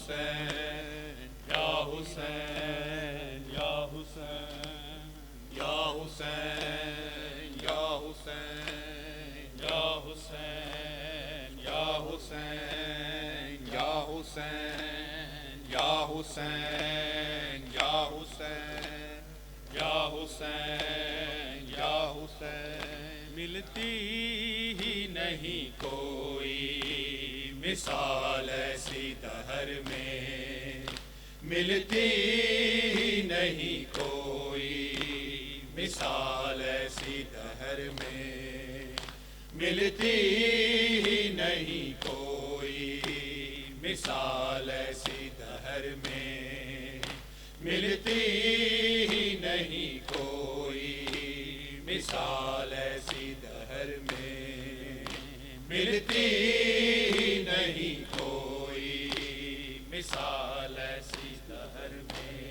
حسین یا حسین یا حسین یا حسین یا حسین یا حسین یا حسین یا حسین یا حسین یا حسین یا حسین یا حسین ملتی ہی نہیں کوئی مثال ایسی دہر میں ملتی ہی نہیں کوئی مثال ایسی دہر میں ملتی ہی نہیں کوئی مثال ایسی دہر میں ملتی ہی نہیں کوئی مثال ایسی دہر میں ملتی ہی نہیں کوئی مثال ایسی دہر میں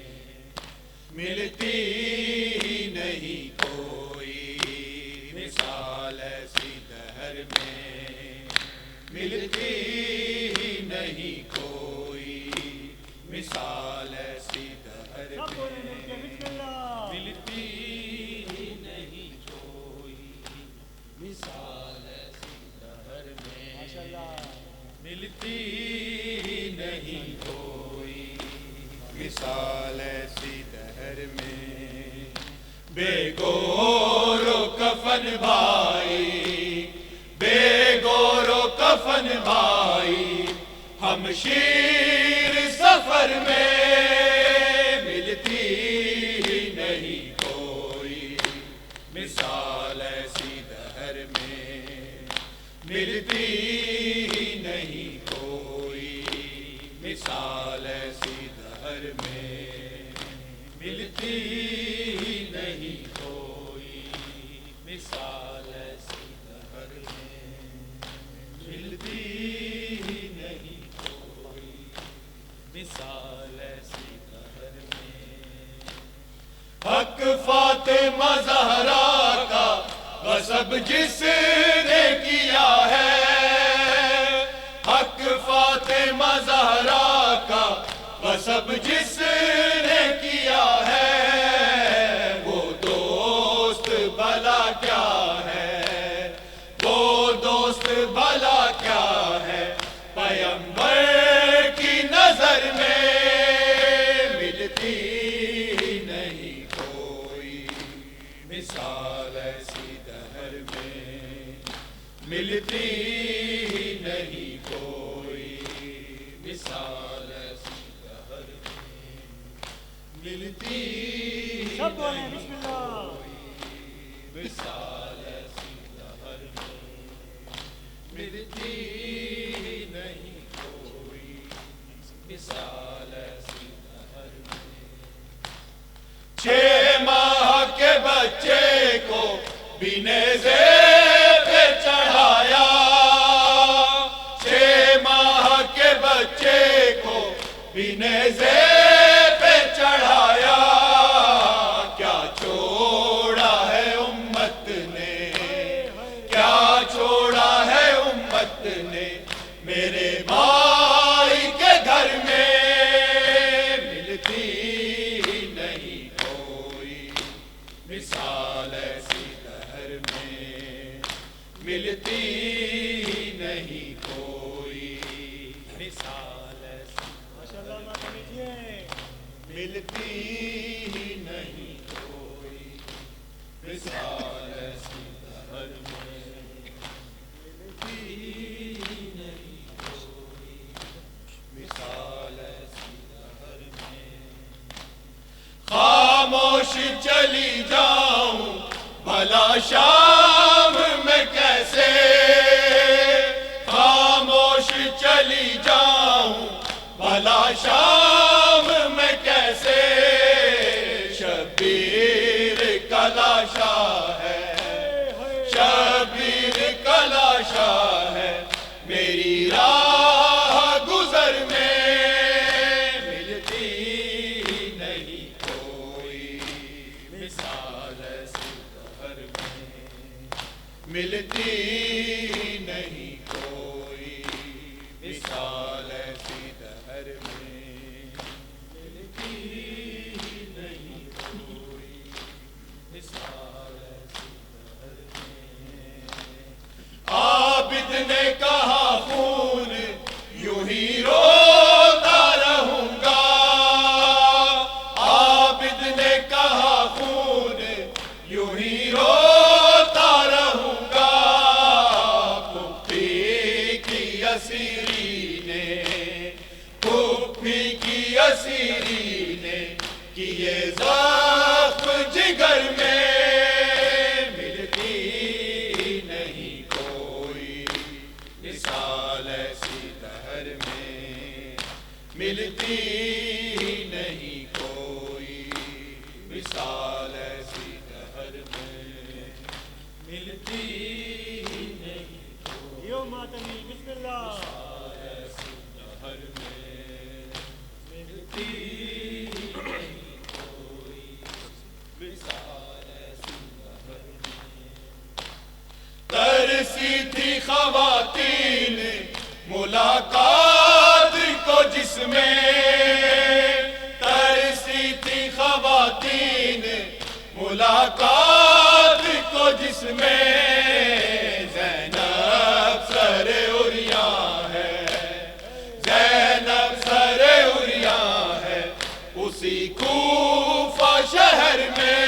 ملتی ہی نہیں کوئی مثال ایسی دہر میں ملتی ہی نہیں کوئی مثال ایسی دہر میں ملتی ہی نہیں کوئی مثال ایسی دہر میں ملتی ہی نہیں کوئی مثال ایسی دہر میں بے گور و کفن بھائی بے گور و کفن بھائی ہم شیر سفر میں ملتی ہی نہیں کوئی مثال ایسی دہر میں ملتی ہی نہیں کوئی مثال ایسی دہر میں ملتی ہی نہیں کوئی مثال ایسی دہر میں ملتی ہی نہیں کوئی مثال ایسی دہر میں حق فاطمہ زہرا کا غصب جس نے کیا ہے حق فاطمہ زہرا کا غصب جس نے کیا ہے وہ دوست بھلا کیا ہے وہ دوست بھلا کیا ہے پیغمبر کی نظر میں ملتی ہی نہیں کوئی مثال ایسی دہر میں ملتی ہی نہیں کوئی مثال ایسی دہر میں ملتی ہی نہیں کوئی مثال ایسی دہر میں ملتی ہی نہیں کوئی مثال ایسی دہر میں 6 ماہ کے بچے کو بھی نیزے پہ چڑھایا 6 ماہ کے بچے کو بھی نیزے پہ چڑھایا کیا چھوڑا ہے امت نے کیا چھوڑا ہے امت نے میرے بھائی کے گھر میں ملتی ہی نہیں کوئی مثال ایسی دہر میں ملتی ہی نہیں کوئی مثال ایسی ملتی ہی نہیں کوئی مثال ایسی دہر میں ملتی ہی نہیں کوئی مثال ایسی دہر میں خاموش چلی جاؤں بھلا شام میں کیسے خاموش چلی جاؤں بھلا شام میں کیسے شبیر کا لاشا ہے شبیر کا لاشا ہے میری راہ گزر میں ملتی ہی نہیں کوئی مثال ایسی دہر میں ملتی ہی نہیں کوئی مثال ایسی دہر میں نے پھوپھی کی اسیری نے کیے زخم جگر میں، ملتی نہیں کوئی مثال ایسی دہر میں، ملتی نہیں کوئی مثال ایسی دہر میں، ملتی نہیں کوئی یو ماتمی بسم اللہ مثال ایسی دہر میں، ملتی نہیں کوئی مثال ایسی دہر میں۔ ترسی تھی خواتین ملاقات کو جس میں، ترسی تھی خواتین ملاقات کو جس میں، زینب سر عریاں ہے، زینب سر عریاں ہے اسی کوفہ شہر میں،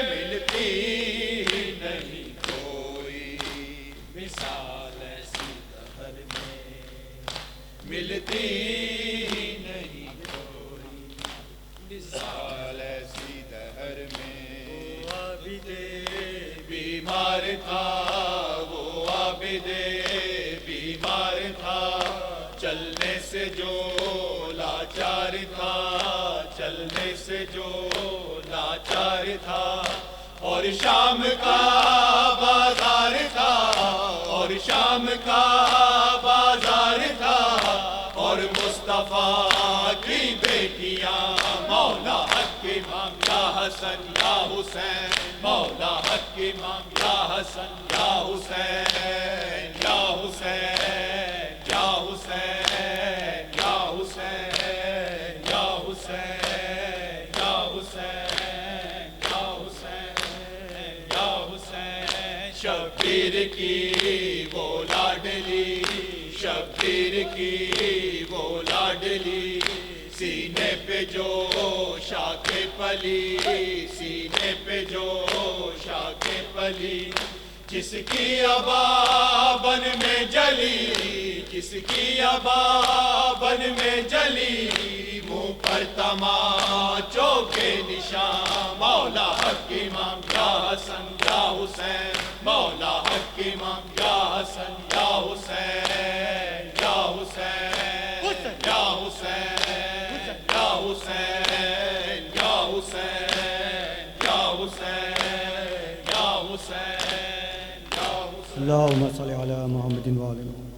ملتی نہیں کوئی مثال ایسی دہر میں، ملتی نہیں کوئی مثال ایسی دہر میں۔ عابد بیمار تھا وہ عابد بیمار تھا، چلنے سے جو لاچار تھا، چلنے سے جو لاچار تھا، اور شام کا بازار تھا، اور شام کا بازار تھا، اور مصطفیٰ کی بیٹیاں مولا حق امام یا حسن یا حسین، مولا حق امام یا حسن یا حسین، یا حسین یا حسین یا حسین یا حسین یا حسین یا حسین یا حسین، شبیر کی وہ لاڈلی، شبیر کی وہ لاڈلی، سینے پہ جو شاخ پلی، سینے پہ جو شاخ پلی، جس کی ابا بن میں جلی، جس کی ابا بن میں جلی، منہ پر تماچوں کے نشان، مولا حق امام یا حسن یا حسین، مولا حق امام یا حسن یا حسین یا حسین یا حسین یا حسین یا حسین یا حسین یا حسین یا حسین۔ اللہم صلی علی محمد و آلہ محمد۔